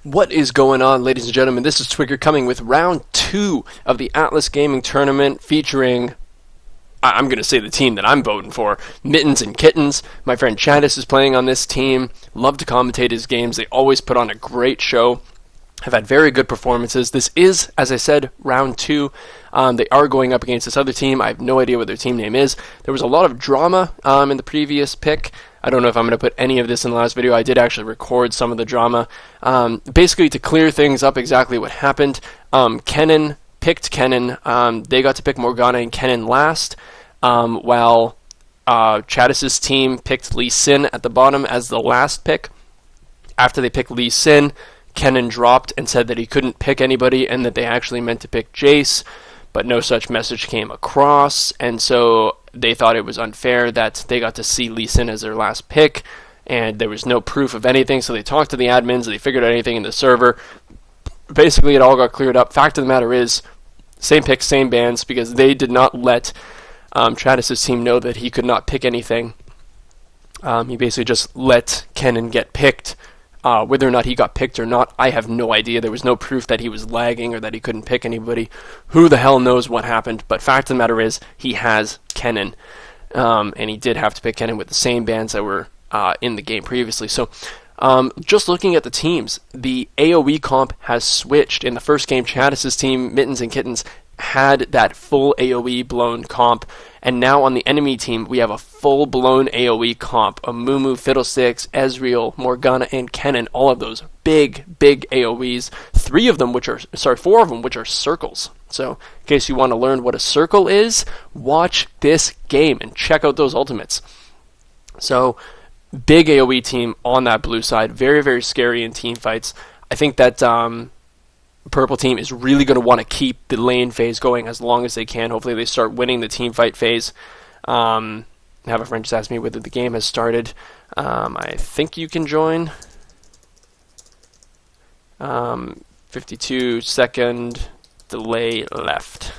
What is going on, ladies and gentlemen? This is Twigger coming with round 2 of the Atlas Gaming Tournament featuring, I'm going to say the team that I'm voting for, Mittens and Kittens. My friend Chattis is playing on this team. Love to commentate his games. They always put on a great show. Have had very good performances. This is, as I said, round 2. They are going up against this other team. I have no idea what their team name is. There was a lot of drama in the previous pick. I don't know if I'm going to put any of this in the last video. I did actually record some of the drama. Basically, to clear things up exactly what happened, Kennen picked Kennen. They got to pick Morgana and Kennen last, while Chattis' team picked Lee Sin at the bottom as the last pick. After they picked Lee Sin, Kennen dropped and said that he couldn't pick anybody and that they actually meant to pick Jace, but no such message came across, and so they thought it was unfair that they got to see Lee Sin as their last pick, and there was no proof of anything, so they talked to the admins, they figured out anything in the server. Basically, it all got cleared up. Fact of the matter is, same picks, same bans, because they did not let Chattis' team know that he could not pick anything. He basically just let Kennen get picked. Whether or not he got picked or not, I have no idea. There was no proof that he was lagging or that he couldn't pick anybody. Who the hell knows what happened? But fact of the matter is, he has Kennen. And he did have to pick Kennen with the same bans that were in the game previously. So, just looking at the teams, the AoE comp has switched. In the first game, Chattis' team, Mittens and Kittens, had that full AoE blown comp, and now on the enemy team we have a full blown AoE comp. Amumu, Fiddlesticks, Ezreal, Morgana, and Kennen, all of those big AoEs. Four of them which are circles. So in case you want to learn what a circle is, watch this game and check out those ultimates. So big AoE team on that blue side, very scary in team fights. I think that purple team is really going to want to keep the lane phase going as long as they can. Hopefully they start winning the team fight phase. Have a friend just ask me whether the game has started. I think you can join. 52-second delay left.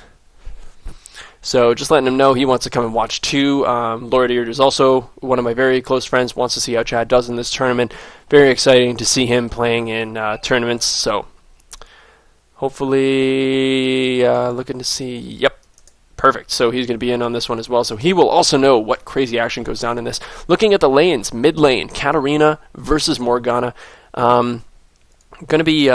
So just letting him know he wants to come and watch too. Lord Eard is also one of my very close friends, wants to see how Chad does in this tournament. Very exciting to see him playing in tournaments. So hopefully, looking to see, yep, perfect. So he's going to be in on this one as well. So he will also know what crazy action goes down in this. Looking at the lanes, mid lane, Katarina versus Morgana. Going to be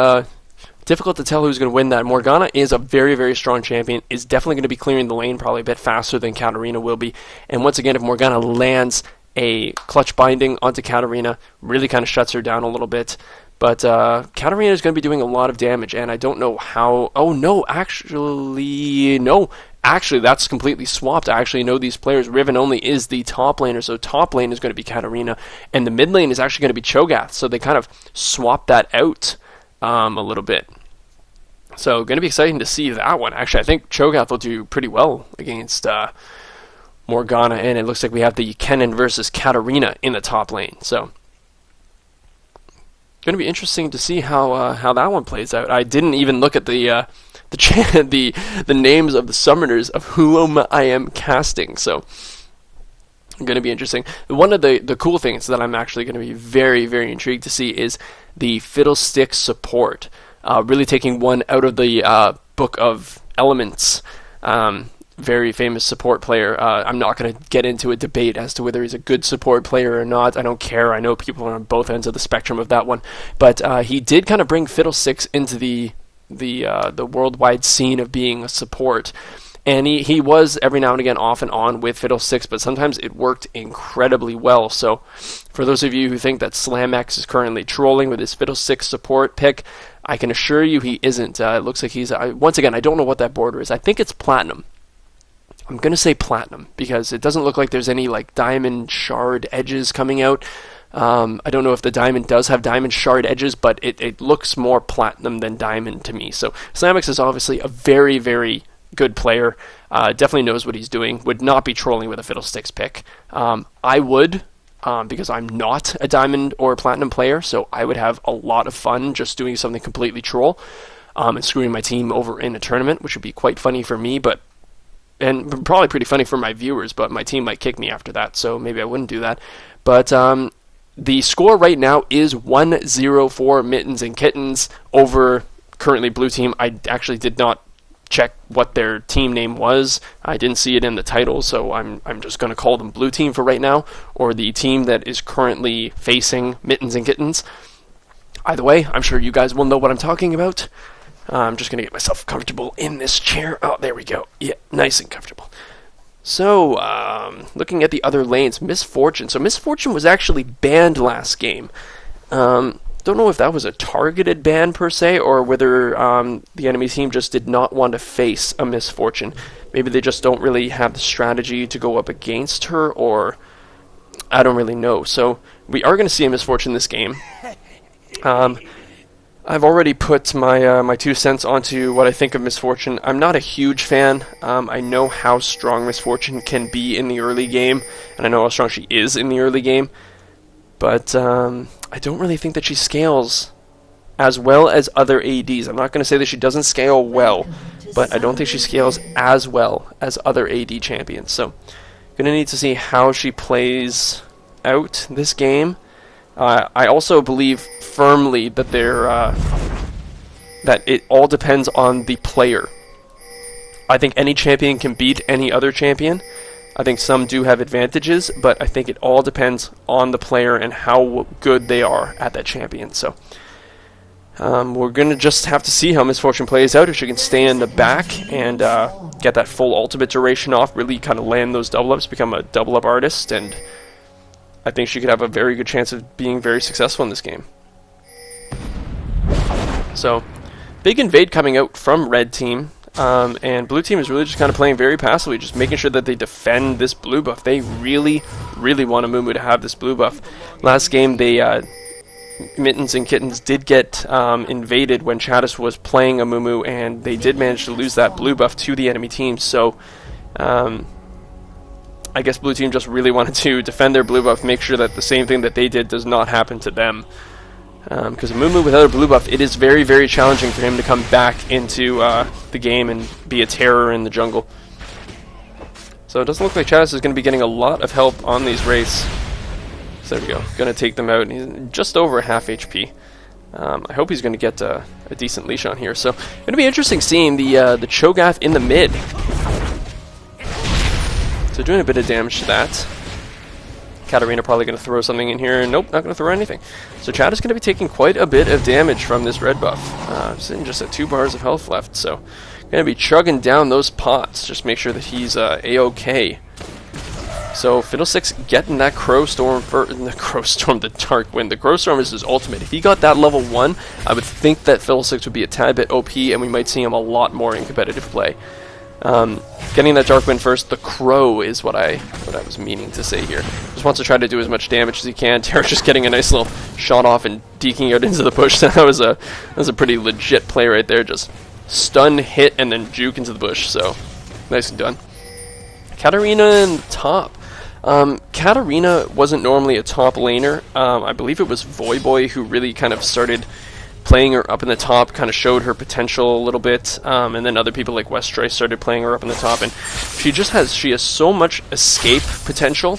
difficult to tell who's going to win that. Morgana is a very strong champion, is definitely going to be clearing the lane probably a bit faster than Katarina will be. And once again, if Morgana lands a clutch binding onto Katarina, really kind of shuts her down a little bit. But Katarina is going to be doing a lot of damage, and I don't know how. Oh, no, actually, no. Actually, that's completely swapped. I actually know these players. Riven only is the top laner, so top lane is going to be Katarina, and the mid lane is actually going to be Cho'Gath. So they kind of swapped that out a little bit. So going to be exciting to see that one. Actually, I think Cho'Gath will do pretty well against Morgana, and it looks like we have the Kennen versus Katarina in the top lane. So going to be interesting to see how that one plays out. I didn't even look at the names of the summoners of whom I am casting, so going to be interesting. One of the cool things that I'm actually going to be very intrigued to see is the Fiddlestick support, really taking one out of the Book of Elements. Very famous support player. I'm not going to get into a debate as to whether he's a good support player or not. I don't care. I know people are on both ends of the spectrum of that one. But he did kind of bring Fiddlesticks into the worldwide scene of being a support. And he was every now and again off and on with Fiddlesticks, but sometimes it worked incredibly well. So for those of you who think that SlamX is currently trolling with his Fiddlesticks support pick, I can assure you he isn't. It looks like he's... once again, I don't know what that border is. I think it's Platinum. I'm going to say Platinum because it doesn't look like there's any like diamond shard edges coming out. I don't know if the diamond does have diamond shard edges, but it looks more Platinum than diamond to me. So SlamX is obviously a very good player. Definitely knows what he's doing. Would not be trolling with a Fiddlesticks pick. I would, because I'm not a diamond or a platinum player, so I would have a lot of fun just doing something completely troll and screwing my team over in a tournament, which would be quite funny for me, and probably pretty funny for my viewers, but my team might kick me after that, so maybe I wouldn't do that. But The score right now is 1-0 for Mittens and Kittens over currently blue team. I actually did not check what their team name was. I didn't see it in the title, so I'm just going to call them blue team for right now, or the team that is currently facing Mittens and Kittens. Either way, I'm sure you guys will know what I'm talking about. I'm just going to get myself comfortable in this chair. Oh, there we go. Yeah, nice and comfortable. So, looking at the other lanes, Misfortune. So Misfortune was actually banned last game. Don't know if that was a targeted ban per se, or whether the enemy team just did not want to face a Misfortune. Maybe they just don't really have the strategy to go up against her, or I don't really know. So we are going to see a Misfortune this game. I've already put my my 2 cents onto what I think of Misfortune. I'm not a huge fan. I know how strong Misfortune can be in the early game, and I know how strong she is in the early game, but I don't really think that she scales as well as other ADs. I'm not going to say that she doesn't scale well, but I don't think she scales as well as other AD champions. So, going to need to see how she plays out this game. I also believe firmly that that it all depends on the player. I think any champion can beat any other champion. I think some do have advantages, but I think it all depends on the player and how good they are at that champion. So we're going to just have to see how Misfortune plays out. If she can stay in the back and get that full ultimate duration off, really kind of land those double ups, become a double up artist, and I think she could have a very good chance of being very successful in this game. So, big invade coming out from red team, and blue team is really just kind of playing very passively, just making sure that they defend this blue buff. They really, really want Amumu to have this blue buff. Last game, they Mittens and Kittens did get invaded when Chattis was playing Amumu, and they did manage to lose that blue buff to the enemy team. So, I guess blue team just really wanted to defend their blue buff, make sure that the same thing that they did does not happen to them. Because Amumu without a blue buff, it is very, very challenging for him to come back into the game and be a terror in the jungle. So it doesn't look like Chattis is going to be getting a lot of help on these wraiths. So there we go. Going to take them out. He's just over half HP. I hope he's going to get a decent leash on here. So going to be interesting seeing the Cho'Gath in the mid. So doing a bit of damage to that. Katarina probably going to throw something in here. Nope, not going to throw anything. So Chad is going to be taking quite a bit of damage from this red buff. Sitting just at 2 bars of health left. So going to be chugging down those pots. Just make sure that he's A-OK. So Fiddlesticks getting that Crow Storm for the Dark Wind. The Crow Storm is his ultimate. If he got that level 1, I would think that Fiddlesticks would be a tad bit OP, and we might see him a lot more in competitive play. Getting that Dark Wind first, the Crow is what I was meaning to say here. Just wants to try to do as much damage as he can. Terra's just getting a nice little shot off and deking out into the bush. That was a pretty legit play right there. Just stun, hit, and then juke into the bush. So nice and done. Katarina in the top. Katarina wasn't normally a top laner. I believe it was Voyboy who really kind of started playing her up in the top, kind of showed her potential a little bit, and then other people like Westroy started playing her up in the top, and she has so much escape potential,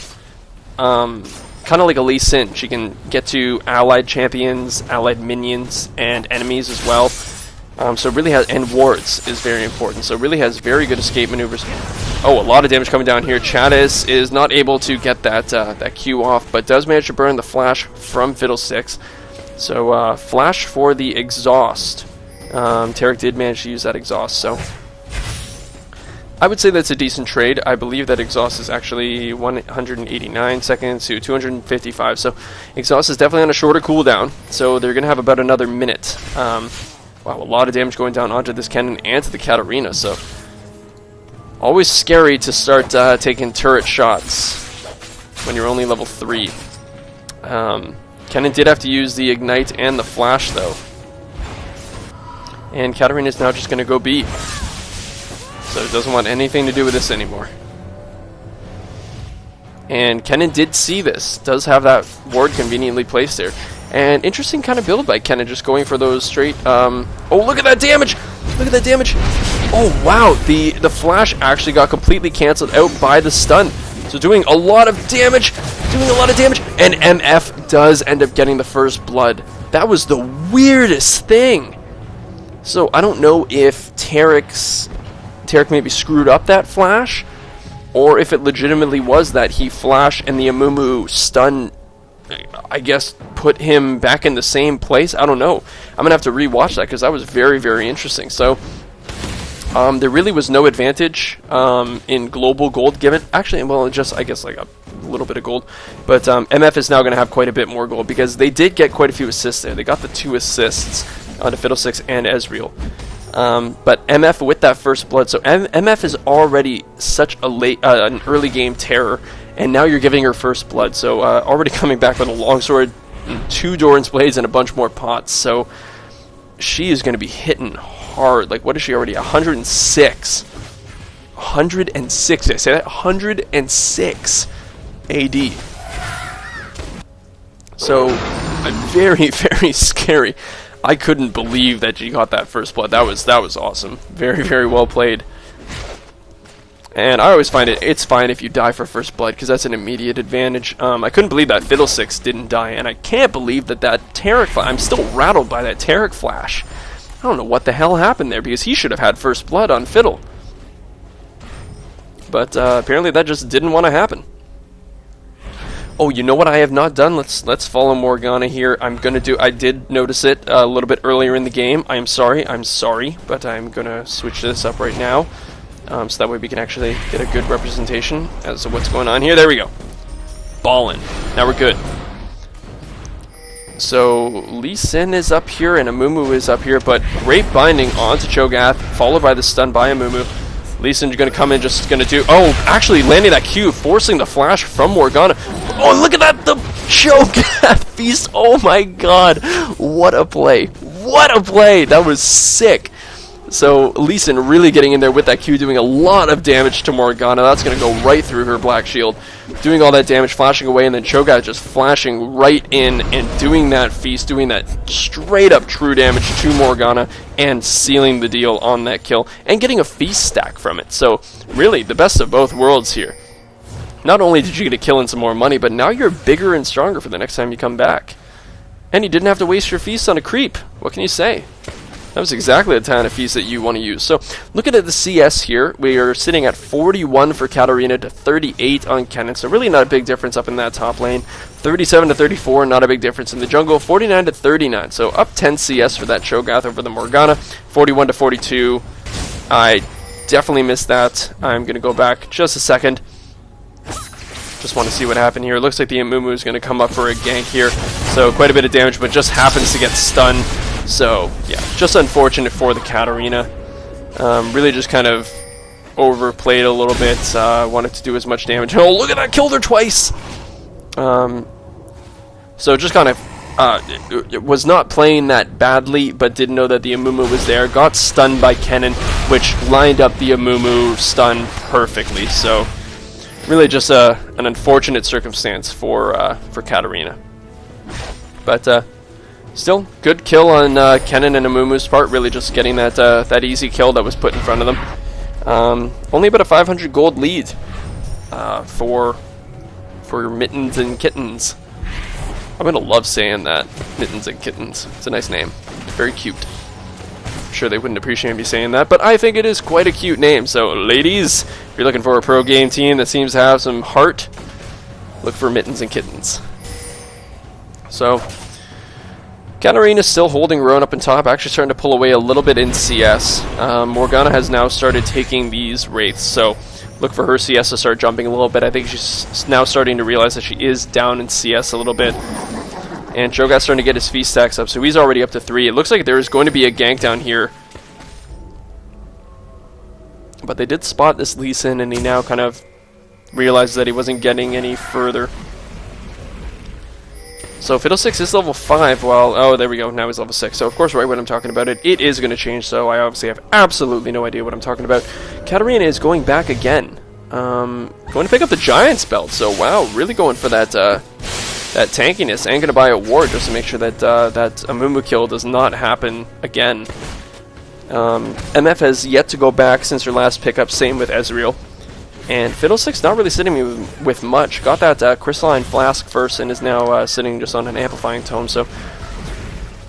kind of like a Lee Sin. She can get to allied champions, allied minions, and enemies as well. So it really has, and wards is very important, so it really has very good escape maneuvers. Oh, a lot of damage coming down here. Chattis is not able to get that Q off, but does manage to burn the flash from Fiddlesticks. So, flash for the exhaust. Tarek did manage to use that exhaust, so I would say that's a decent trade. I believe that exhaust is actually 189 seconds to 255, so exhaust is definitely on a shorter cooldown, so they're going to have about another minute. Wow, a lot of damage going down onto this cannon and to the Katarina, so always scary to start taking turret shots when you're only level 3. Kennen did have to use the Ignite and the Flash, though. And Katarina is now just going to go B. So it doesn't want anything to do with this anymore. And Kennen did see this. Does have that ward conveniently placed there. And interesting kind of build by Kennen, just going for those straight... oh, look at that damage! Look at that damage! Oh, wow! The Flash actually got completely cancelled out by the stun. So doing a lot of damage! And MF does end up getting the first blood. That was the weirdest thing. So I don't know if Tarek maybe screwed up that flash, or if it legitimately was that he flashed and the Amumu stun, I guess, put him back in the same place. I don't know. I'm gonna have to rewatch that because that was very, very interesting. So there really was no advantage in global gold given. Actually, well, just I guess like a little bit of gold, but MF is now going to have quite a bit more gold because they did get quite a few assists there. They got the 2 assists onto Fiddlesticks and Ezreal. But MF with that first blood, so MF is already such a an early game terror, and now you're giving her first blood. So already coming back with a longsword, 2 Doran's blades, and a bunch more pots. So she is going to be hitting hard. Like, what is she already? 106. 106. Did I say that? 106 AD. So very, very scary. I couldn't believe that she got that first blood. That was awesome. Very, very well played. And I always find it's fine if you die for first blood because that's an immediate advantage. I couldn't believe that Fiddlesticks didn't die, and I can't believe that Tarek I'm still rattled by that Tarek flash. I don't know what the hell happened there because he should have had first blood on Fiddle. But apparently that just didn't want to happen. Oh, you know what I have not done? Let's follow Morgana here. I did notice it a little bit earlier in the game. I'm sorry, but I'm gonna switch this up right now. So that way we can actually get a good representation as to what's going on here. There we go. Ballin'. Now we're good. So Lee Sin is up here and Amumu is up here, but great binding onto Cho'Gath, followed by the stun by Amumu. Lee Sin's going to come in, just going to do... Oh, actually landing that Q, forcing the flash from Morgana. Oh, look at that! The Cho'Gath feast! Oh my god! What a play! What a play! That was sick! So Lee Sin really getting in there with that Q, doing a lot of damage to Morgana. That's going to go right through her Black Shield. Doing all that damage, flashing away, and then Cho'Gath just flashing right in and doing that feast, doing that straight up true damage to Morgana and sealing the deal on that kill and getting a feast stack from it. So really, the best of both worlds here. Not only did you get a kill and some more money, but now you're bigger and stronger for the next time you come back. And you didn't have to waste your feast on a creep. What can you say? That was exactly the kind of feast that you want to use. So, looking at the CS here, we are sitting at 41 for Katarina to 38 on Kennen. So, really not a big difference up in that top lane. 37 to 34, not a big difference in the jungle. 49 to 39. So, up 10 CS for that Cho'Gath over the Morgana. 41 to 42. I definitely missed that. I'm going to go back just a second. Just want to see what happened here. It looks like the Amumu is going to come up for a gank here. So, quite a bit of damage, but just happens to get stunned. So, yeah, just unfortunate for the Katarina. Really just kind of overplayed a little bit. Wanted to do as much damage. Oh, look at that! Killed her twice! So just kind of was not playing that badly, but didn't know that the Amumu was there. Got stunned by Kennen, which lined up the Amumu stun perfectly. So, really just an unfortunate circumstance for Katarina. But, still, good kill on Kennen and Amumu's part, really just getting that easy kill that was put in front of them. Only about a 500 gold lead for Mittens and Kittens. I'm going to love saying that, Mittens and Kittens. It's a nice name. Very cute. I'm sure they wouldn't appreciate me saying that, but I think it is quite a cute name. So, ladies, if you're looking for a pro game team that seems to have some heart, look for Mittens and Kittens. So, Katarina's still holding Roan up on top, actually starting to pull away a little bit in CS. Morgana has now started taking these Wraiths, so look for her CS to start jumping a little bit. I think she's now starting to realize that she is down in CS a little bit. And Cho'Gath's starting to get his feast stacks up, so he's already up to 3. It looks like there is going to be a gank down here. But they did spot this Lee Sin, and he now kind of realizes that he wasn't getting any further. So Fiddlesticks is level 5, while... Oh, there we go, now he's level 6. So, of course, right when I'm talking about it, it is going to change, so I obviously have absolutely no idea what I'm talking about. Katarina is going back again. Going to pick up the Giant's Belt, so wow, really going for that tankiness. And going to buy a ward just to make sure that that Amumu kill does not happen again. MF has yet to go back since her last pickup, same with Ezreal. And Fiddlesticks not really sitting me with much. Got that Crystalline Flask first and is now sitting just on an Amplifying Tome. So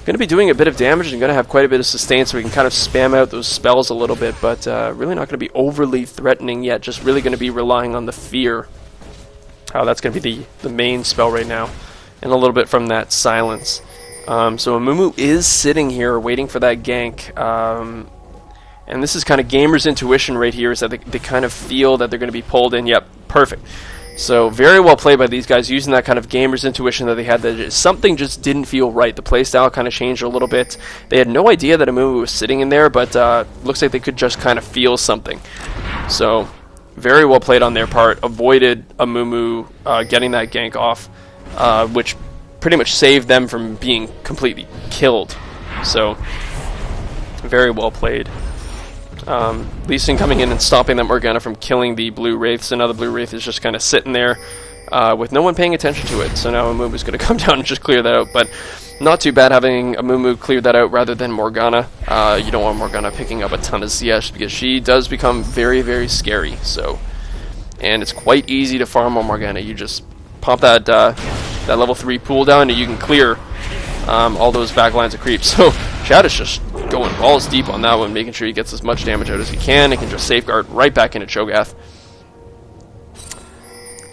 going to be doing a bit of damage and going to have quite a bit of sustain, so we can kind of spam out those spells a little bit, but really not going to be overly threatening yet, just really going to be relying on the Fear. That's going to be the main spell right now, and a little bit from that Silence. So Amumu is sitting here waiting for that gank, and this is kind of Gamer's intuition right here, is that they kind of feel that they're going to be pulled in. Yep, perfect. So very well played by these guys, using that kind of Gamer's intuition that they had, that something just didn't feel right. The playstyle kind of changed a little bit. They had no idea that Amumu was sitting in there, but looks like they could just kind of feel something. So very well played on their part. Avoided Amumu getting that gank off, which pretty much saved them from being completely killed. So very well played. Lee Sin coming in and stopping that Morgana from killing the blue wraiths, and now the blue wraith is just kind of sitting there with no one paying attention to it. So now Amumu's going to come down and just clear that out, but not too bad having Amumu clear that out rather than Morgana. You don't want Morgana picking up a ton of ZS because she does become very, very scary. So, and it's quite easy to farm on Morgana. You just pop that level 3 pool down and you can clear all those back lines of creeps. So Chad is just going balls deep on that one, making sure he gets as much damage out as he can. He can just safeguard right back into Cho'Gath.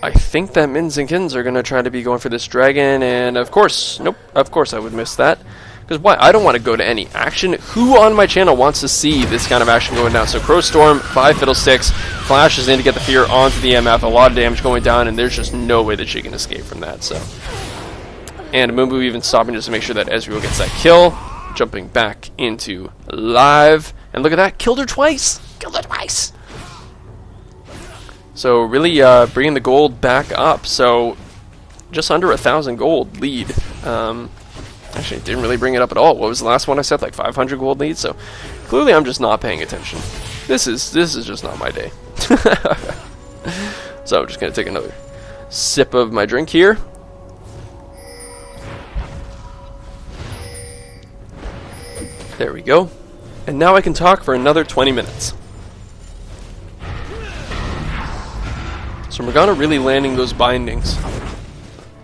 I think that Mittens and Kittens are going to try to be going for this dragon, and of course, nope, of course I would miss that. Because why? I don't want to go to any action. Who on my channel wants to see this kind of action going down? So Crow Storm by Fiddlesticks, flashes in to get the Fear onto the MF, a lot of damage going down, and there's just no way that she can escape from that. So, and Amumu even stopping just to make sure that Ezreal gets that kill. Jumping back into live, and look at that, killed her twice. So really bringing the gold back up. So just under 1,000 gold lead. Actually, didn't really bring it up at all. What was the last one I said? Like 500 gold lead. So clearly, I'm just not paying attention. This is just not my day. So I'm just gonna take another sip of my drink here. There we go. And now I can talk for another 20 minutes. So Morgana really landing those bindings.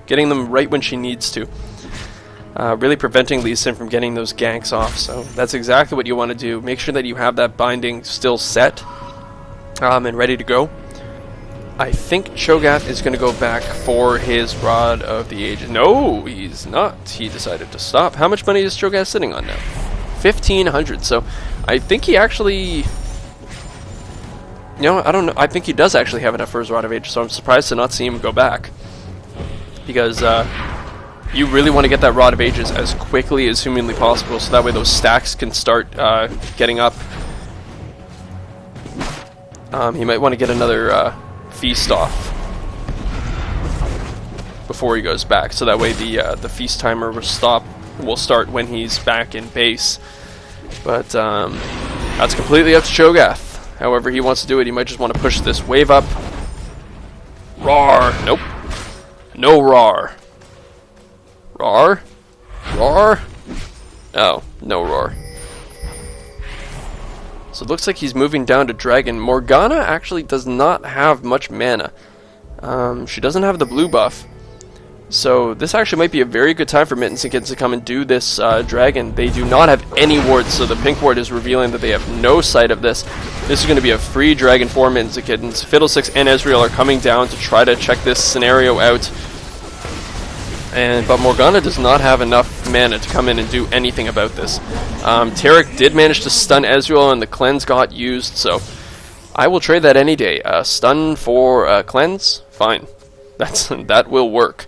Getting them right when she needs to. Really preventing Lee Sin from getting those ganks off. So that's exactly what you want to do. Make sure that you have that binding still set and ready to go. I think Cho'Gath is going to go back for his Rod of the Ages. No, he's not. He decided to stop. How much money is Cho'Gath sitting on now? 1,500. So I think he actually, I don't know. I think he does actually have enough for his Rod of Ages. So I'm surprised to not see him go back, because you really want to get that Rod of Ages as quickly as humanly possible, so that way those stacks can start getting up. He might want to get another feast off before he goes back, so that way the feast timer will start when he's back in base. But that's completely up to Cho'Gath. However he wants to do it. He might just want to push this wave up. Roar! Nope. No roar. Roar? Roar? Oh, no roar. So it looks like he's moving down to Dragon. Morgana actually does not have much mana. She doesn't have the blue buff. So this actually might be a very good time for Mittens and Kittens to come and do this Dragon. They do not have any wards, so the pink ward is revealing that they have no sight of this. This is going to be a free Dragon for Mittens and Kittens. Fiddlesticks and Ezreal are coming down to try to check this scenario out. But Morgana does not have enough mana to come in and do anything about this. Tarek did manage to stun Ezreal, and the cleanse got used, so I will trade that any day. Stun for cleanse? Fine. That will work.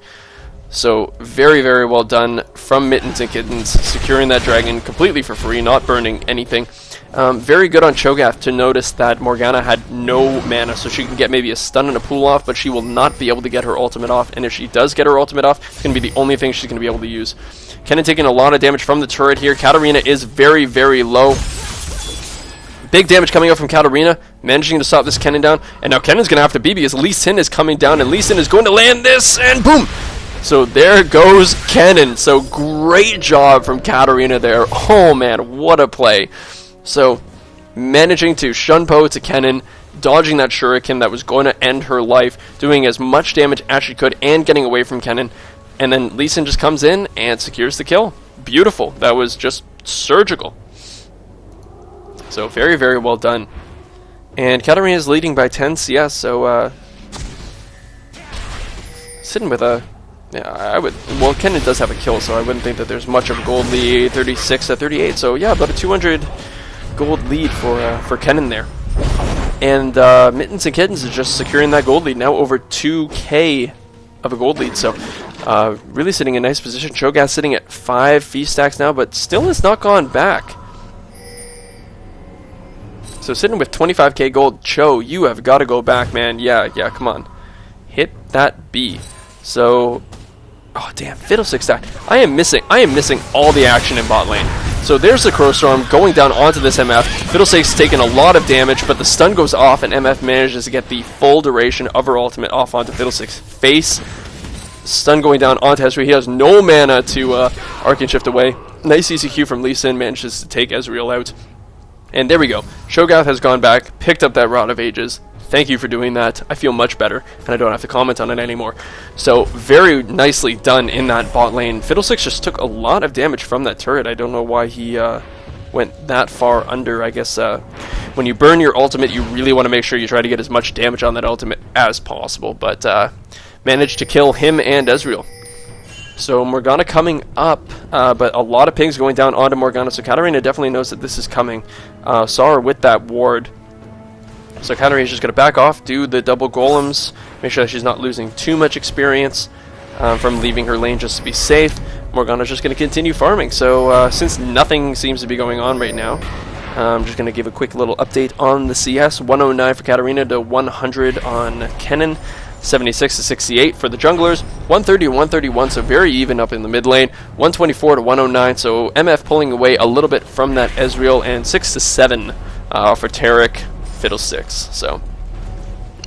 So very, very well done from Mittens and Kittens, securing that dragon completely for free, not burning anything. Very good on Cho'Gath to notice that Morgana had no mana, so she can get maybe a stun and a pull off, but she will not be able to get her ultimate off, and if she does get her ultimate off, it's going to be the only thing she's going to be able to use. Kennen taking a lot of damage from the turret here. Katarina is very, very low. Big damage coming out from Katarina, managing to stop this Kennen down, and now Kennen's going to have to be, because Lee Sin is coming down, and Lee Sin is going to land this, and boom! So there goes Kennen. So great job from Katarina there. Oh man, what a play. So managing to shunpo to Kennen, dodging that shuriken that was going to end her life, doing as much damage as she could, and getting away from Kennen. And then Lee Sin just comes in and secures the kill. Beautiful. That was just surgical. So very, very well done. And Katarina is leading by 10 CS, so sitting with a... Yeah, I would... Well, Kennen does have a kill, so I wouldn't think that there's much of a gold lead, 36 to 38. So yeah, about a 200 gold lead for Kennen there. And Mittens and Kittens is just securing that gold lead, now over 2k of a gold lead. So really sitting in a nice position. Cho'Gath sitting at 5 feast stacks now, but still has not gone back. So sitting with 25k gold. Cho, you have got to go back, man. Yeah, come on. Hit that B. So, oh damn, Fiddlesticks died. I am missing all the action in bot lane. So there's the Crow Storm going down onto this MF. Fiddlesticks taking a lot of damage, but the stun goes off, and MF manages to get the full duration of her ultimate off onto Fiddlesticks' face. Stun going down onto Ezreal. He has no mana to Arcane Shift away. Nice easy Q from Lee Sin, manages to take Ezreal out. And there we go. Cho'Gath has gone back, picked up that Rod of Ages. Thank you for doing that. I feel much better, and I don't have to comment on it anymore. So, very nicely done in that bot lane. Fiddlesticks just took a lot of damage from that turret. I don't know why he went that far under. I guess when you burn your ultimate, you really want to make sure you try to get as much damage on that ultimate as possible. But managed to kill him and Ezreal. So Morgana coming up, but a lot of pings going down onto Morgana, so Katarina definitely knows that this is coming. Saw her with that ward. So Katarina's just going to back off, do the double golems, make sure that she's not losing too much experience from leaving her lane just to be safe. Morgana's just going to continue farming. So since nothing seems to be going on right now, I'm just going to give a quick little update on the CS. 109 for Katarina to 100 on Kennen. 76 to 68 for the junglers, 130 to 131, so very even up in the mid lane, 124 to 109, so MF pulling away a little bit from that Ezreal, and 6 to 7 for Taric, Fiddlesticks. So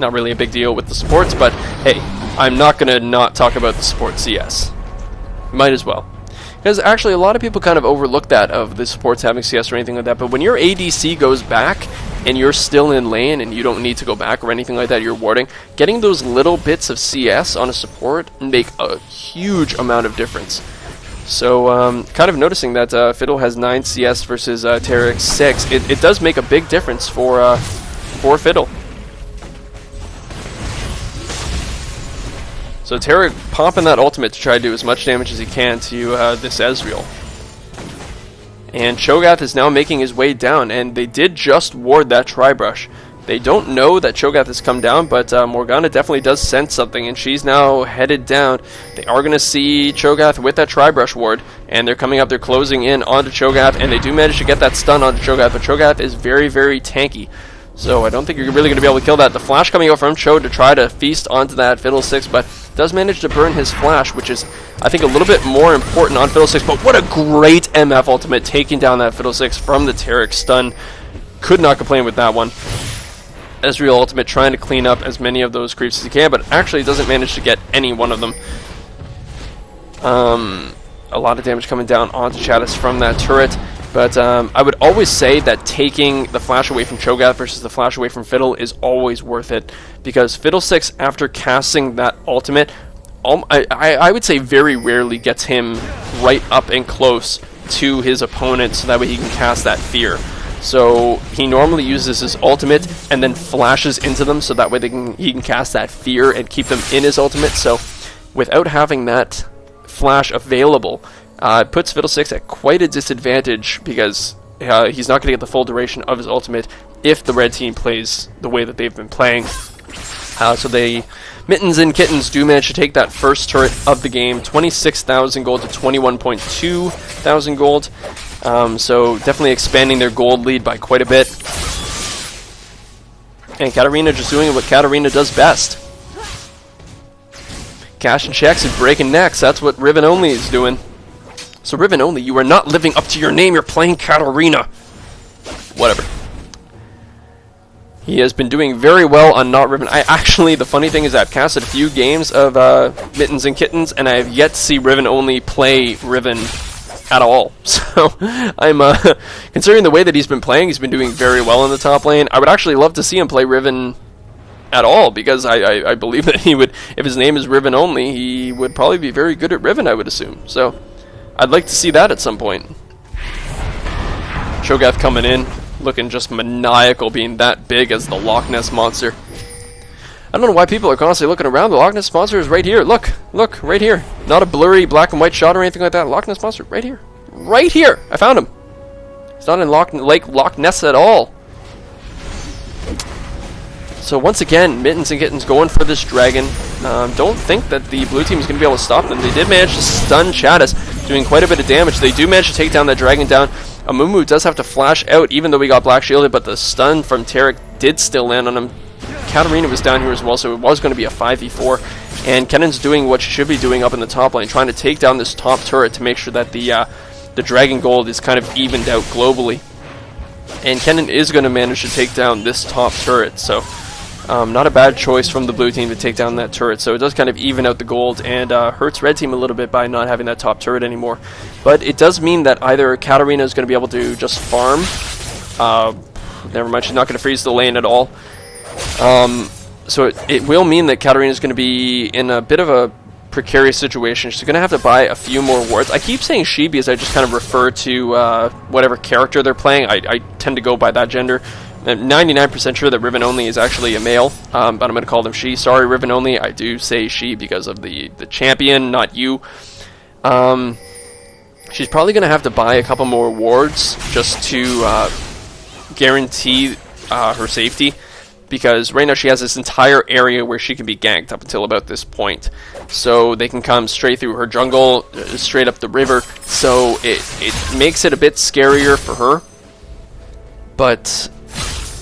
not really a big deal with the supports, but hey, I'm not going to not talk about the support CS. Might as well. Because actually a lot of people kind of overlook that, of the supports having CS or anything like that, but when your ADC goes back and you're still in lane and you don't need to go back or anything like that, you're warding, getting those little bits of CS on a support make a huge amount of difference. So kind of noticing that Fiddle has 9 CS versus Taric 6, it does make a big difference for Fiddle. So Taric popping that ultimate to try to do as much damage as he can to this Ezreal. And Cho'Gath is now making his way down, and they did just ward that Tri-Brush. They don't know that Cho'Gath has come down, but Morgana definitely does sense something, and she's now headed down. They are going to see Cho'Gath with that Tri-Brush ward, and they're coming up, they're closing in onto Cho'Gath, and they do manage to get that stun onto Cho'Gath, but Cho'Gath is very, very tanky. So I don't think you're really going to be able to kill that. The flash coming out from Cho to try to feast onto that Fiddlesticks, but does manage to burn his flash, which is, I think, a little bit more important on Fiddlesticks. But what a great MF ultimate, taking down that Fiddlesticks from the Taric stun. Could not complain with that one. Ezreal ultimate trying to clean up as many of those creeps as he can, but actually doesn't manage to get any one of them. A lot of damage coming down onto Chalice from that turret. But I would always say that taking the flash away from Cho'Gath versus the flash away from Fiddle is always worth it, because Fiddlesticks, after casting that ultimate, I would say very rarely gets him right up and close to his opponent, so that way he can cast that fear. So he normally uses his ultimate and then flashes into them, so that way he can cast that fear and keep them in his ultimate. So without having that flash available, it puts Fiddlesticks at quite a disadvantage, because he's not going to get the full duration of his ultimate if the red team plays the way that they've been playing. So they, Mittens and Kittens, do manage to take that first turret of the game, 26,000 gold to 21.2 thousand gold. So definitely expanding their gold lead by quite a bit. And Katarina just doing what Katarina does best. Cashing checks and breaking necks. That's what Riven Only is doing. So Riven Only, you are not living up to your name. You're playing Katarina. Whatever. He has been doing very well on not Riven. The funny thing is I've casted a few games of Mittens and Kittens, and I have yet to see Riven Only play Riven at all. So I'm considering the way that he's been playing, he's been doing very well in the top lane. I would actually love to see him play Riven at all, because I believe that he would, if his name is Riven only, he would probably be very good at Riven, I would assume. So I'd like to see that at some point. Cho'Gath coming in, looking just maniacal, being that big as the Loch Ness Monster. I don't know why people are constantly looking around. The Loch Ness Monster is right here. Look, right here. Not a blurry black and white shot or anything like that. Loch Ness Monster, right here. Right here! I found him. He's not in Lake Loch Ness at all. So once again, Mittens and Kittens going for this dragon. Don't think that the blue team is going to be able to stop them. They did manage to stun Chadis, doing quite a bit of damage. They do manage to take down that dragon down. Amumu does have to flash out, even though we got black shielded, but the stun from Tarek did still land on him. Katarina was down here as well, so it was going to be a 5v4. And Kennan's doing what she should be doing up in the top lane, trying to take down this top turret to make sure that the dragon gold is kind of evened out globally. And Kennan is going to manage to take down this top turret, so not a bad choice from the blue team to take down that turret. So it does kind of even out the gold and hurts red team a little bit by not having that top turret anymore. But it does mean that either Katarina is going to be able to just farm. Never mind, she's not going to freeze the lane at all. So it will mean that Katarina is going to be in a bit of a precarious situation. She's going to have to buy a few more wards. I keep saying she because I just kind of refer to whatever character they're playing. I tend to go by that gender. I'm 99% sure that Riven Only is actually a male, but I'm going to call them she. Sorry, Riven Only, I do say she because of the champion, not you. She's probably going to have to buy a couple more wards just to guarantee her safety, because right now she has this entire area where she can be ganked up until about this point. So they can come straight through her jungle, straight up the river, so it makes it a bit scarier for her. But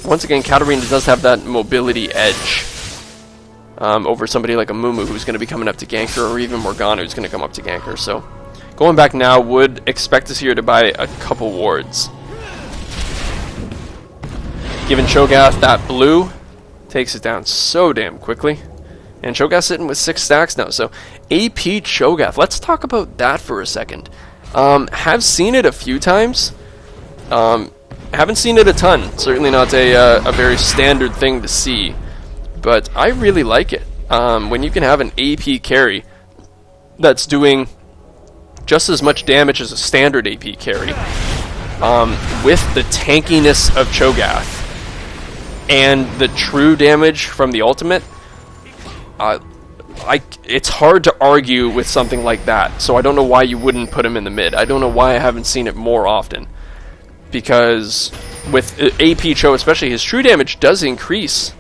once again, Katarina does have that mobility edge over somebody like a Mumu who's going to be coming up to gank her, or even Morgana who's going to come up to gank her. So going back now, would expect to see her to buy a couple wards. Giving Cho'Gath that blue, takes it down so damn quickly. And Cho'Gath sitting with 6 stacks now, so AP Cho'Gath. Let's talk about that for a second. Have seen it a few times. Haven't seen it a ton. Certainly not a very standard thing to see. But I really like it. When you can have an AP carry that's doing just as much damage as a standard AP carry, with the tankiness of Cho'Gath and the true damage from the ultimate, it's hard to argue with something like that. So I don't know why you wouldn't put him in the mid. I don't know why I haven't seen it more often. Because with AP Cho, especially, his true damage does increase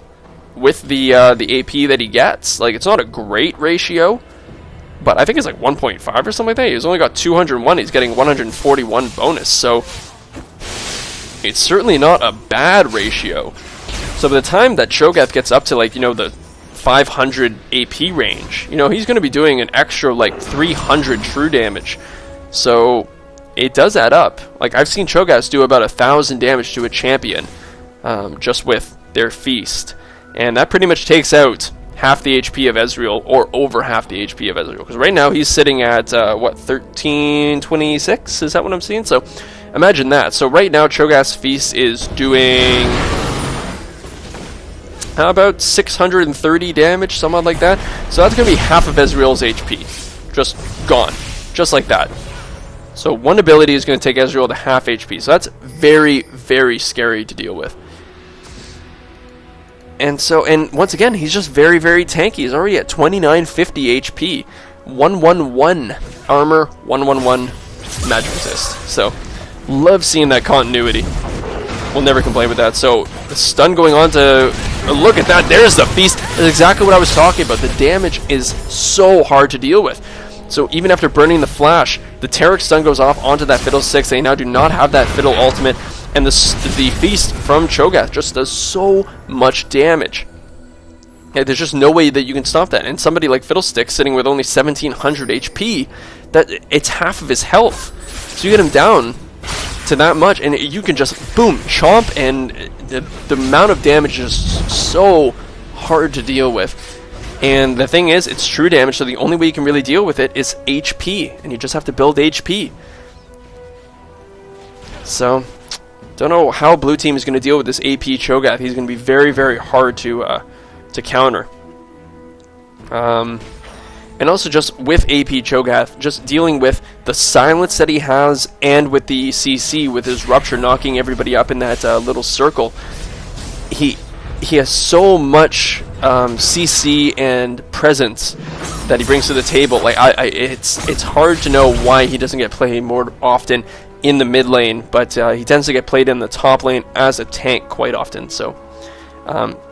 with the AP that he gets. Like, it's not a great ratio, but I think it's like 1.5 or something like that. He's only got 201. He's getting 141 bonus. So it's certainly not a bad ratio. So by the time that Cho'Gath gets up to, like, you know, the 500 AP range, you know, he's going to be doing an extra like 300 true damage. So it does add up. Like, I've seen Cho'Gath do about 1,000 damage to a champion just with their feast, and that pretty much takes out half the HP of Ezreal, or over half the HP of Ezreal, because right now he's sitting at what, 1326? Is that what I'm seeing? So imagine that. So right now Cho'Gath's feast is doing about 630 damage, something like that. So that's going to be half of Ezreal's HP. Just gone. Just like that. So one ability is going to take Ezreal to half HP. So that's very, very scary to deal with. And so, and once again, he's just very, very tanky. He's already at 2950 HP. 111 armor, 111 magic resist. So, love seeing that continuity. We'll never complain with that. So, the stun going on to... Look at that, there's the feast. That's exactly what I was talking about. The damage is so hard to deal with. So even after burning the flash, the Tarek stun goes off onto that Fiddlesticks. They now do not have that Fiddle ultimate, and the feast from Cho'Gath just does so much damage. Yeah, there's just no way that you can stop that. And somebody like Fiddlesticks sitting with only 1700 HP, that it's half of his health. So you get him down to that much, and you can just boom, chomp, and the amount of damage is so hard to deal with. And the thing is, it's true damage, so the only way you can really deal with it is HP, and you just have to build HP. So, don't know how blue team is going to deal with this AP Cho'Gath. He's going to be very, very hard to counter. And also just with AP Cho'Gath, just dealing with the silence that he has and with the CC, with his Rupture knocking everybody up in that little circle. He has so much CC and presence that he brings to the table. Like it's hard to know why he doesn't get played more often in the mid lane, but he tends to get played in the top lane as a tank quite often. So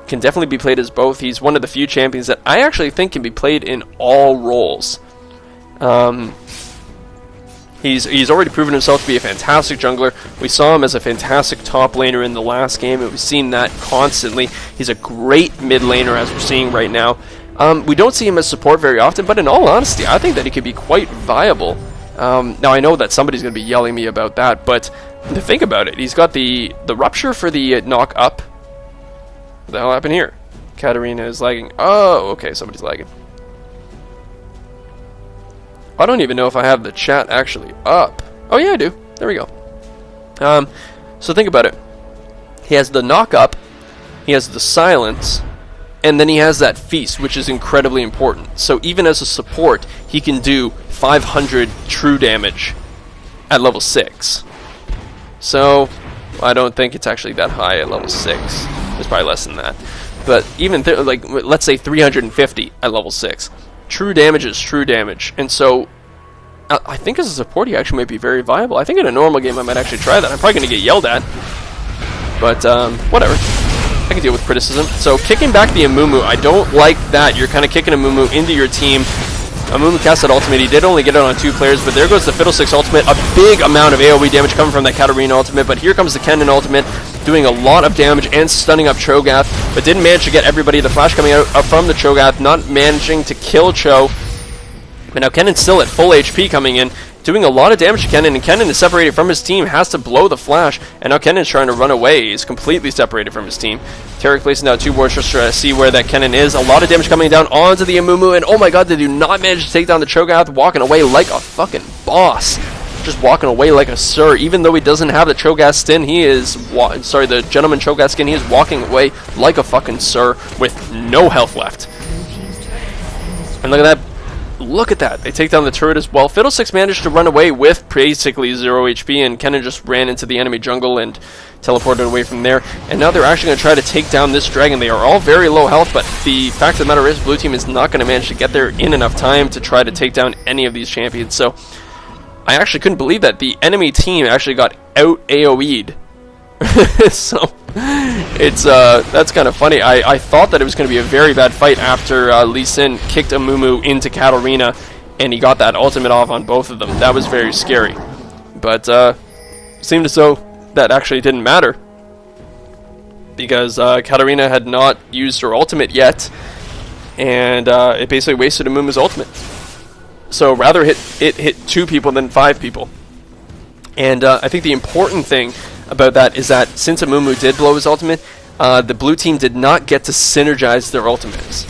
can definitely be played as both. He's one of the few champions that I actually think can be played in all roles. He's already proven himself to be a fantastic jungler. We saw him as a fantastic top laner in the last game, and we've seen that constantly. He's a great mid laner, as we're seeing right now. We don't see him as support very often, but in all honesty, I think that he could be quite viable. Now, I know that somebody's going to be yelling me about that, but to think about it, he's got the Rupture for the knock up. What the hell happened here? Katarina is lagging. Oh, okay, somebody's lagging. I don't even know if I have the chat actually up. Oh yeah, I do. There we go. So think about it. He has the knock up, he has the silence, and then he has that feast, which is incredibly important. So even as a support, he can do 500 true damage at level 6. So I don't think it's actually that high at level 6. It's probably less than that. But even like let's say 350 at level 6. True damage is true damage. And so I think as a support he actually might be very viable. I think in a normal game I might actually try that. I'm probably going to get yelled at. But whatever. I can deal with criticism. So kicking back the Amumu, I don't like that. You're kind of kicking Amumu into your team. Amumu cast that ultimate. He did only get it on 2 players, but there goes the Fiddlesticks ultimate. A big amount of AoE damage coming from that Katarina ultimate, but here comes the Kennen ultimate, doing a lot of damage and stunning up Cho'Gath, but didn't manage to get everybody. The flash coming out from the Cho'Gath, not managing to kill Cho. But now Kennen's still at full HP coming in, doing a lot of damage to Kennen, and Kennen is separated from his team, has to blow the flash, and now Kennen's trying to run away. He's completely separated from his team. Tarek placing down 2 wards just to see where that Kennen is. A lot of damage coming down onto the Amumu, and oh my god, they do not manage to take down the Cho'Gath, walking away like a fucking boss. Just walking away like a sir. Even though he doesn't have the Cho'Gath skin, he is, the Gentleman Cho'Gath skin, he is walking away like a fucking sir with no health left. And look at that. Look at that. They take down the turret as well. Fiddlesticks managed to run away with basically 0 HP, and Kennen just ran into the enemy jungle and teleported away from there. And now they're actually going to try to take down this dragon. They are all very low health, but the fact of the matter is blue team is not going to manage to get there in enough time to try to take down any of these champions. So I actually couldn't believe that the enemy team actually got out AoE'd. So it's that's kind of funny. I thought that it was going to be a very bad fight after Lee Sin kicked Amumu into Katarina and he got that ultimate off on both of them. That was very scary, but seemed as though that actually didn't matter because Katarina had not used her ultimate yet, and it basically wasted Amumu's ultimate. So rather it hit 2 people than 5 people. And I think the important thing about that is that since Amumu did blow his ultimate, the blue team did not get to synergize their ultimates.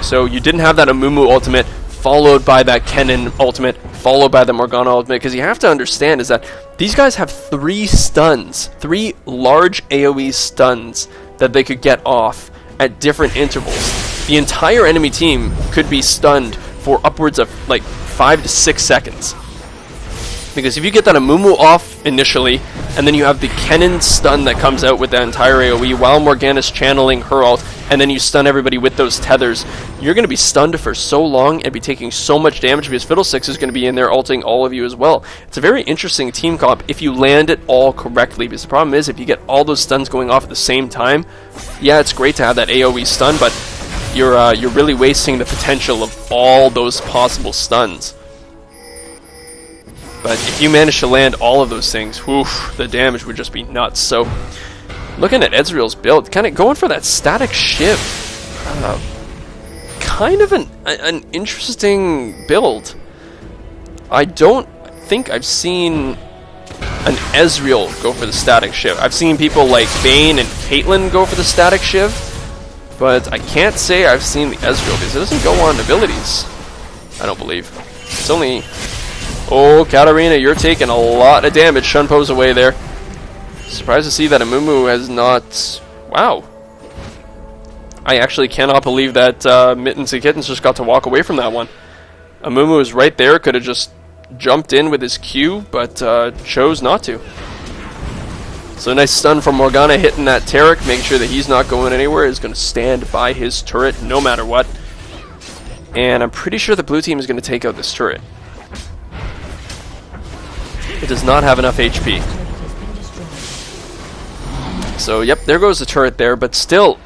So you didn't have that Amumu ultimate followed by that Kennen ultimate, followed by the Morgana ultimate, because you have to understand is that these guys have 3 stuns, 3 large AoE stuns that they could get off at different intervals. The entire enemy team could be stunned for upwards of like 5 to 6 seconds. Because if you get that Amumu off initially, and then you have the Kennen stun that comes out with that entire AoE while Morgana's channeling her ult, and then you stun everybody with those tethers, you're going to be stunned for so long and be taking so much damage because Fiddlesticks is going to be in there ulting all of you as well. It's a very interesting team comp if you land it all correctly, because the problem is if you get all those stuns going off at the same time, yeah, it's great to have that AoE stun, but you're really wasting the potential of all those possible stuns. But if you manage to land all of those things, whew, the damage would just be nuts. So, looking at Ezreal's build, kind of going for that static shiv. Kind of an interesting build. I don't think I've seen an Ezreal go for the static shiv. I've seen people like Vayne and Caitlyn go for the static shiv, but I can't say I've seen the Ezreal because it doesn't go on abilities, I don't believe. It's only... Oh, Katarina, you're taking a lot of damage. Shunpo's away there. Surprised to see that Amumu has not... Wow. I actually cannot believe that Mittens and Kittens just got to walk away from that one. Amumu was right there, could have just jumped in with his Q, but chose not to. So nice stun from Morgana hitting that Taric, making sure that he's not going anywhere. He's going to stand by his turret no matter what. And I'm pretty sure the blue team is going to take out this turret. It does not have enough HP. So yep, there goes the turret there, but still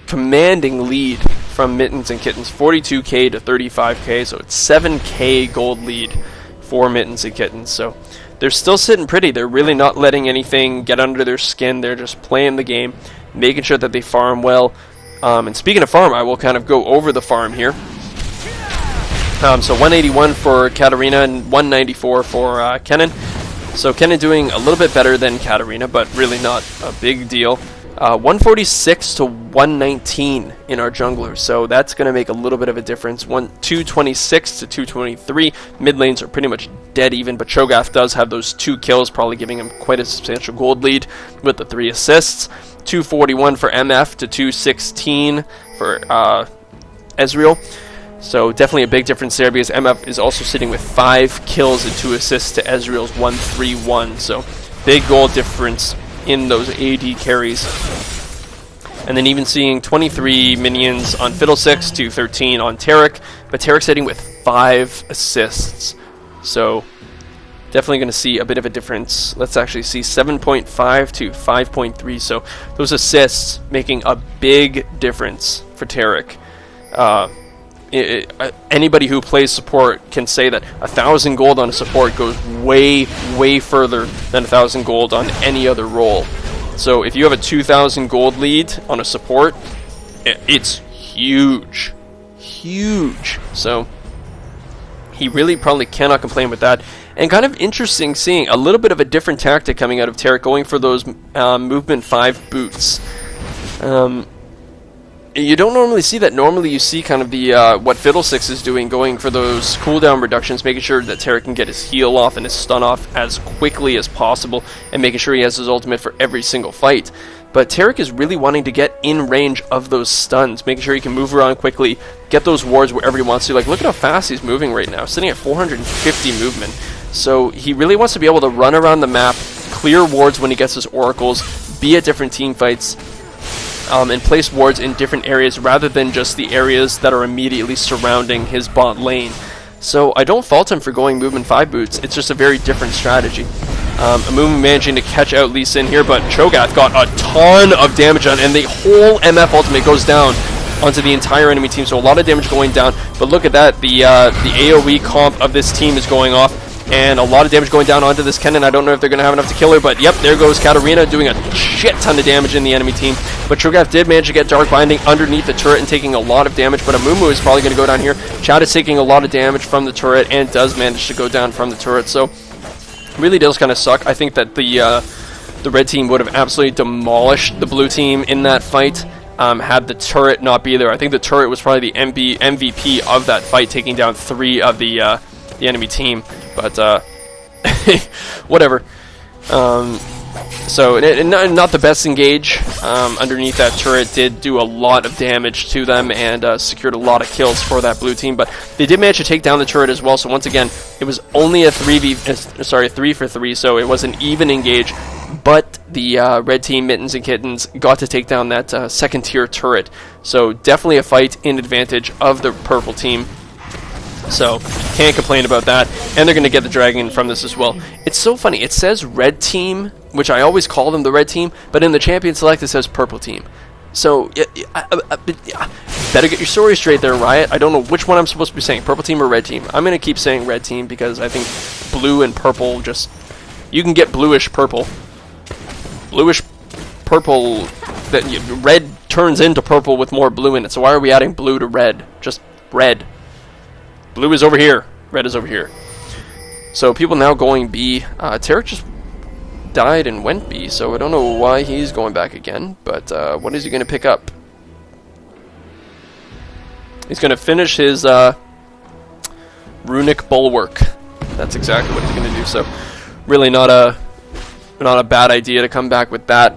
commanding lead from Mittens and Kittens, 42k to 35k, so it's 7k gold lead for Mittens and Kittens. So they're still sitting pretty. They're really not letting anything get under their skin. They're just playing the game, making sure that they farm well. And speaking of farm, I will kind of go over the farm here. So 181 for Katarina and 194 for Kennen. So Kennen doing a little bit better than Katarina, but really not a big deal. 146 to 119 in our jungler, so that's going to make a little bit of a difference. 226 to 223. Mid lanes are pretty much dead even, but Cho'Gath does have those 2 kills, probably giving him quite a substantial gold lead with the 3 assists. 241 for MF to 216 for Ezreal. So definitely a big difference there, because MF is also sitting with 5 kills and 2 assists to Ezreal's 131. So big gold difference in those AD carries. And then even seeing 23 minions on Fiddlesticks to 13 on Taric, but Taric's hitting with 5 assists. So definitely going to see a bit of a difference. Let's actually see 7.5 to 5.3. So those assists making a big difference for Taric. Anybody who plays support can say that 1,000 gold on a support goes way, way further than 1,000 gold on any other role. So if you have a 2,000 gold lead on a support, it's huge. Huge. So he really probably cannot complain with that. And kind of interesting seeing a little bit of a different tactic coming out of Taric, going for those movement 5 boots. You don't normally see that. Normally you see kind of the what Fiddlesticks is doing, going for those cooldown reductions, making sure that Taric can get his heal off and his stun off as quickly as possible, and making sure he has his ultimate for every single fight. But Taric is really wanting to get in range of those stuns, making sure he can move around quickly, get those wards wherever he wants to. Like, look at how fast he's moving right now, sitting at 450 movement. So he really wants to be able to run around the map, clear wards when he gets his oracles, be at different team fights, and place wards in different areas rather than just the areas that are immediately surrounding his bot lane. So I don't fault him for going movement 5 boots. It's just a very different strategy. Amumu managing to catch out Lee Sin here, but Cho'Gath got a ton of damage on, and the whole MF ultimate goes down onto the entire enemy team. So a lot of damage going down. But look at that, the AoE comp of this team is going off, and a lot of damage going down onto this Kennen. I don't know if they're going to have enough to kill her, but yep, there goes Katarina doing a shit ton of damage in the enemy team. But Cho'Gath did manage to get Dark Binding underneath the turret and taking a lot of damage, but Amumu is probably going to go down here. Chad is taking a lot of damage from the turret and does manage to go down from the turret, so really does kind of suck. I think that the red team would have absolutely demolished the blue team in that fight had the turret not be there. I think the turret was probably the MVP of that fight, taking down 3 of the enemy team. But whatever. So not the best engage. Underneath that turret did do a lot of damage to them and secured a lot of kills for that blue team. But they did manage to take down the turret as well. So once again, it was only a 3 for 3. So it was an even engage. But the red team, Mittens and Kittens, got to take down that second tier turret. So definitely a fight in advantage of the purple team. So, can't complain about that. And they're going to get the dragon from this as well. It's so funny. It says red team, which I always call them the red team, but in the champion select it says purple team. So, better get your story straight there, Riot. I don't know which one I'm supposed to be saying, purple team or red team. I'm going to keep saying red team because I think blue and purple just... You can get bluish purple. Bluish purple... Red turns into purple with more blue in it. So why are we adding blue to red? Just red. Blue is over here. Red is over here. So people now going B. Taric just died and went B, so I don't know why he's going back again. But what is he going to pick up? He's going to finish his Runic Bulwark. That's exactly what he's going to do. So really not a bad idea to come back with that.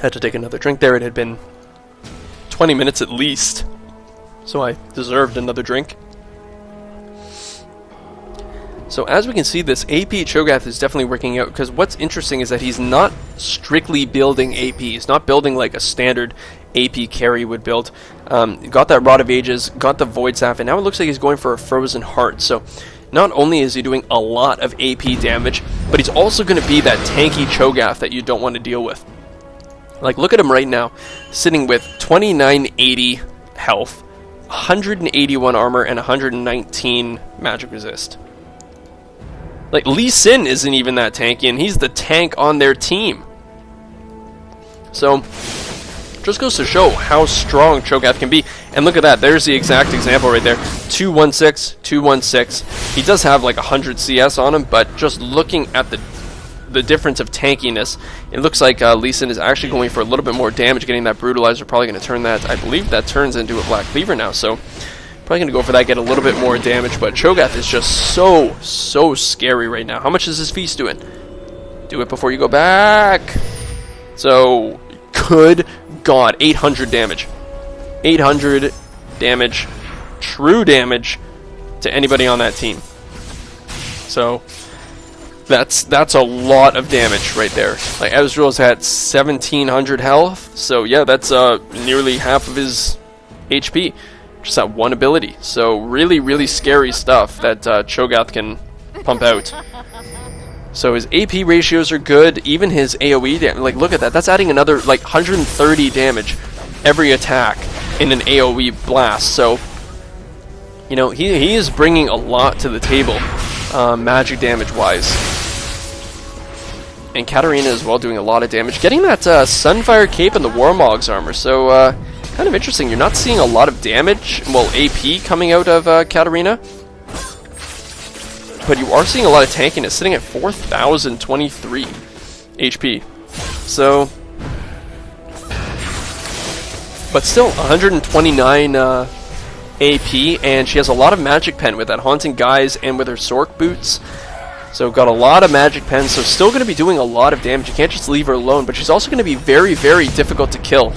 Had to take another drink there. It had been 20 minutes at least, so I deserved another drink. So as we can see, this AP Cho'Gath is definitely working out, because what's interesting is that he's not strictly building AP. He's not building like a standard AP carry would build. Got that Rod of Ages, got the Void Staff, and now it looks like he's going for a Frozen Heart. So not only is he doing a lot of AP damage, but he's also going to be that tanky Cho'Gath that you don't want to deal with. Like, look at him right now, sitting with 2980 health, 181 armor, and 119 magic resist. Like, Lee Sin isn't even that tanky, and he's the tank on their team. So, just goes to show how strong Cho'Gath can be. And look at that, there's the exact example right there. 216, 216. He does have like 100 CS on him, but just looking at the difference of tankiness, it looks like Lee Sin is actually going for a little bit more damage, getting that Brutalizer. Probably going to turn that, I believe that turns into a Black Cleaver now, so probably going to go for that, get a little bit more damage. But Cho'Gath is just so scary right now. How much is his feast doing? Do it before you go back. So, good God, 800 damage. 800 damage, true damage to anybody on that team. So that's a lot of damage right there. Like, Ezreal's at 1700 health, so yeah, that's nearly half of his HP, just that one ability. So really scary stuff that Cho'Gath can pump out. So his AP ratios are good, even his AoE damage. Like, look at that, that's adding another like 130 damage every attack in an AoE blast. So, you know, he is bringing a lot to the table, magic damage wise. And Katarina as well doing a lot of damage, getting that Sunfire Cape and the Warmog's armor. So kind of interesting, you're not seeing a lot of damage, well, AP coming out of Katarina, but you are seeing a lot of tankiness, sitting at 4023 HP. So, but still 129 AP, and she has a lot of Magic Pen with that Haunting Guise and with her Sork Boots. So got a lot of Magic Pen, so still going to be doing a lot of damage. You can't just leave her alone, but she's also going to be very difficult to kill.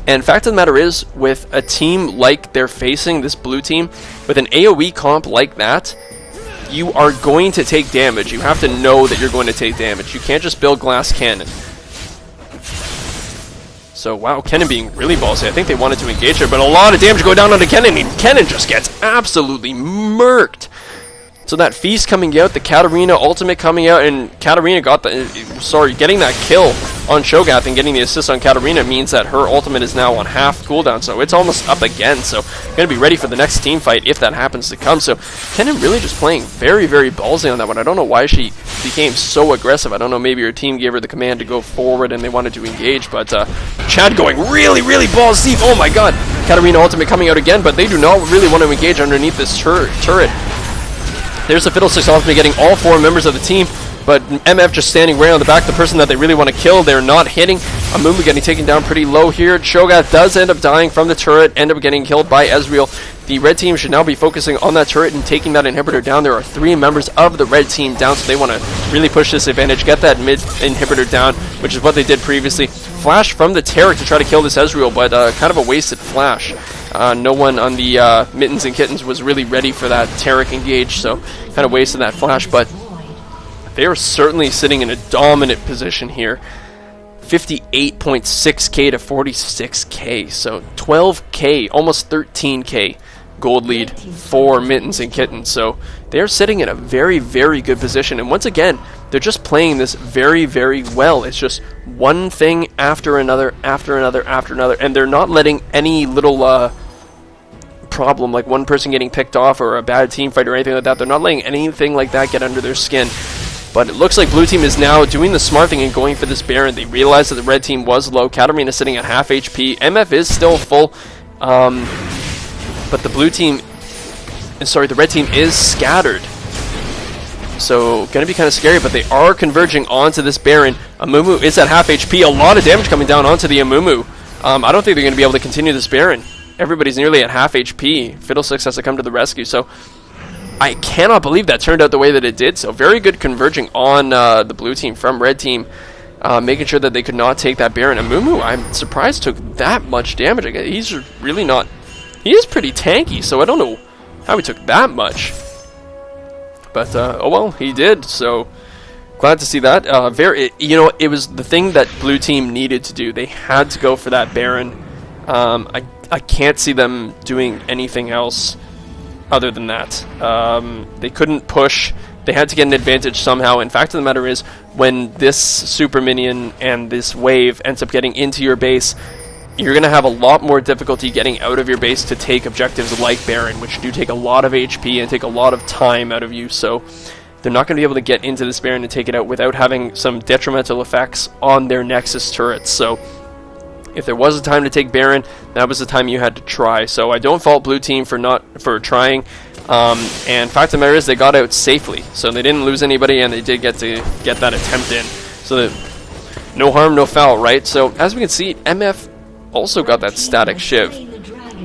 And fact of the matter is, with a team like they're facing, this blue team, with an AoE comp like that, you are going to take damage. You have to know that you're going to take damage. You can't just build Glass Cannon. So, wow, Kennen being really ballsy. I think they wanted to engage her, but a lot of damage going down onto Kennen, and Kennen just gets absolutely murked. So that Feast coming out, the Katarina ultimate coming out, and Katarina got getting that kill on Cho'Gath and getting the assist on Katarina means that her ultimate is now on half cooldown, so it's almost up again. So going to be ready for the next team fight if that happens to come. So Kennen really just playing very ballsy on that one. I don't know why she became so aggressive. I don't know, maybe her team gave her the command to go forward and they wanted to engage, but Chad going really balls deep. Oh my god, Katarina ultimate coming out again, but they do not really want to engage underneath this turret. There's the Fiddlesticks ultimate getting all four members of the team, but MF just standing right on the back, the person that they really want to kill, they're not hitting. Amumu getting taken down pretty low here. Cho'Gath does end up dying from the turret, end up getting killed by Ezreal. The red team should now be focusing on that turret and taking that inhibitor down. There are 3 members of the red team down, so they want to really push this advantage, get that mid inhibitor down, which is what they did previously. Flash from the Taric to try to kill this Ezreal, but kind of a wasted flash. No one on the Mittens and Kittens was really ready for that Taric engage, so kind of wasted that flash, but they are certainly sitting in a dominant position here. 58.6k to 46k, so 12k, almost 13k gold lead for Mittens and Kittens. So they're sitting in a very good position, and once again, they're just playing this very well. It's just one thing after another, and they're not letting any little problem, like one person getting picked off or a bad team fight or anything like that, they're not letting anything like that get under their skin. But it looks like blue team is now doing the smart thing and going for this Baron. They realized that the red team was low. Katarina is sitting at half HP. MF is still full, but the red team is scattered. So going to be kind of scary, but they are converging onto this Baron. Amumu is at half HP. A lot of damage coming down onto the Amumu. I don't think they're going to be able to continue this Baron. everybody's nearly at half HP. Fiddlesticks has to come to the rescue, so I cannot believe that turned out the way that it did. So very good converging on the blue team from red team, making sure that they could not take that Baron. And Mumu, I'm surprised, took that much damage. He's really not... He is pretty tanky, so I don't know how he took that much. But, oh well, he did, so glad to see that. It was the thing that blue team needed to do. They had to go for that Baron. I can't see them doing anything else other than that. They couldn't push. They had to get an advantage somehow. And fact of the matter is, when this super minion and this wave ends up getting into your base, you're going to have a lot more difficulty getting out of your base to take objectives like Baron, which do take a lot of HP and take a lot of time out of you. So they're not going to be able to get into this Baron and take it out without having some detrimental effects on their Nexus turrets. So if there was a time to take Baron, that was the time you had to try. So I don't fault blue team for trying. And fact of the matter is, they got out safely, so they didn't lose anybody, and they did get that attempt in. So that no harm, no foul, right? So as we can see, MF also got that static shiv.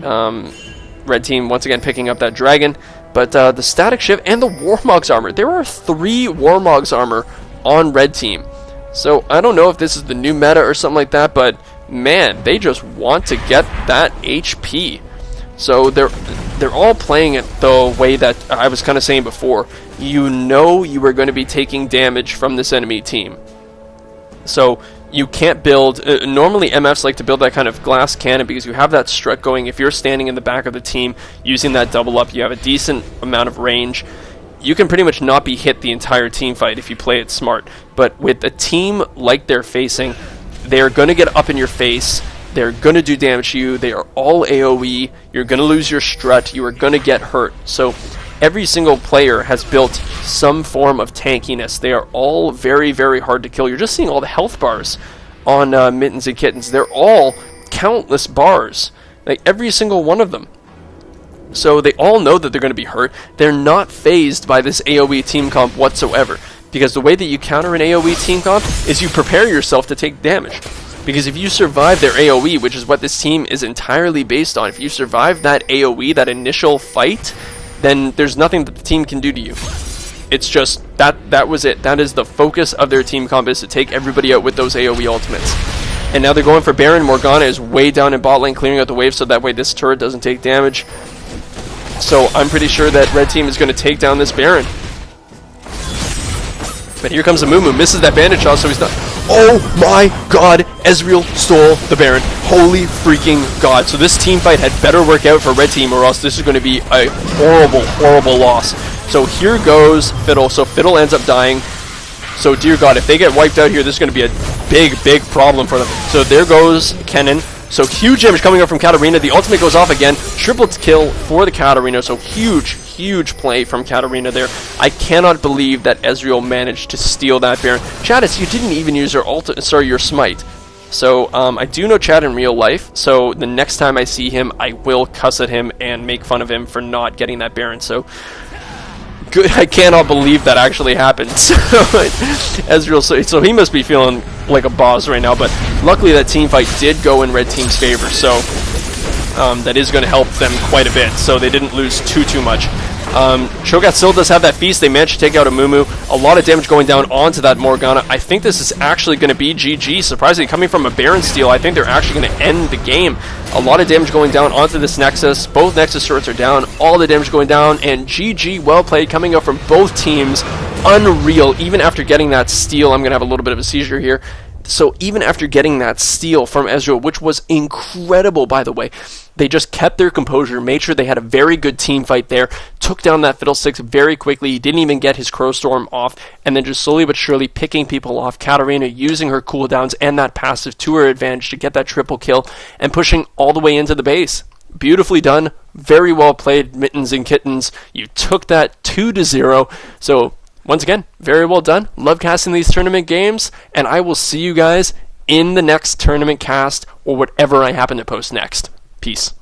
Red team once again picking up that dragon, but the static shiv and the Warmog's armor. There are 3 Warmog's armor on red team. So I don't know if this is the new meta or something like that, but man, they just want to get that HP. So they're all playing it the way that I was kind of saying before. You know you are going to be taking damage from this enemy team. So you can't build... normally MFs like to build that kind of glass cannon because you have that strut going. If you're standing in the back of the team using that double up, you have a decent amount of range. You can pretty much not be hit the entire team fight if you play it smart. But with a team like they're facing, they're going to get up in your face. They're going to do damage to you. They are all AoE. You're going to lose your strut. You are going to get hurt. So every single player has built some form of tankiness. They are all very, very hard to kill. You're just seeing all the health bars on Mittens and Kittens. They're all countless bars. Like every single one of them. So they all know that they're going to be hurt. They're not phased by this AoE team comp whatsoever. Because the way that you counter an AoE team comp is you prepare yourself to take damage. Because if you survive their AoE, which is what this team is entirely based on, if you survive that AoE, that initial fight, then there's nothing that the team can do to you. It's just, that was it. That is the focus of their team comp, is to take everybody out with those AoE ultimates. And now they're going for Baron. Morgana is way down in bot lane, clearing out the wave so that way this turret doesn't take damage. So I'm pretty sure that red team is going to take down this Baron. But here comes Amumu, misses that bandage shot, so he's not... Oh my god, Ezreal stole the Baron. Holy freaking god. So this team fight had better work out for red team, or else this is going to be a horrible, horrible loss. So here goes Fiddle. So Fiddle ends up dying. So dear god, if they get wiped out here, this is going to be a big, big problem for them. So there goes Kennen. So huge damage coming up from Katarina. The ultimate goes off again. Triple kill for the Katarina. So huge play from Katarina there. I cannot believe that Ezreal managed to steal that Baron. Chadis, you didn't even use your smite. So I do know Chad in real life. So the next time I see him, I will cuss at him and make fun of him for not getting that Baron. So good. I cannot believe that actually happened. So Ezreal, so he must be feeling like a boss right now. But luckily that team fight did go in red team's favor. So that is going to help them quite a bit. So they didn't lose too much. Cho'Gath still does have that feast. They managed to take out a Mumu. A lot of damage going down onto that Morgana. I think this is actually going to be GG. Surprisingly, coming from a Baron steal, I think they're actually going to end the game. A lot of damage going down onto this Nexus. Both Nexus turrets are down. All the damage going down. And GG, well played, coming up from both teams. Unreal. Even after getting that steal, I'm going to have a little bit of a seizure here. So even after getting that steal from Ezreal, which was incredible, by the way, they just kept their composure, made sure they had a very good team fight there, took down that Fiddlesticks very quickly. He didn't even get his Crow Storm off, and then just slowly but surely picking people off. Katarina using her cooldowns and that passive to her advantage to get that triple kill and pushing all the way into the base. Beautifully done. Very well played, Mittens and Kittens. You took that 2-0. So once again, very well done. Love casting these tournament games, and I will see you guys in the next tournament cast or whatever I happen to post next. Peace.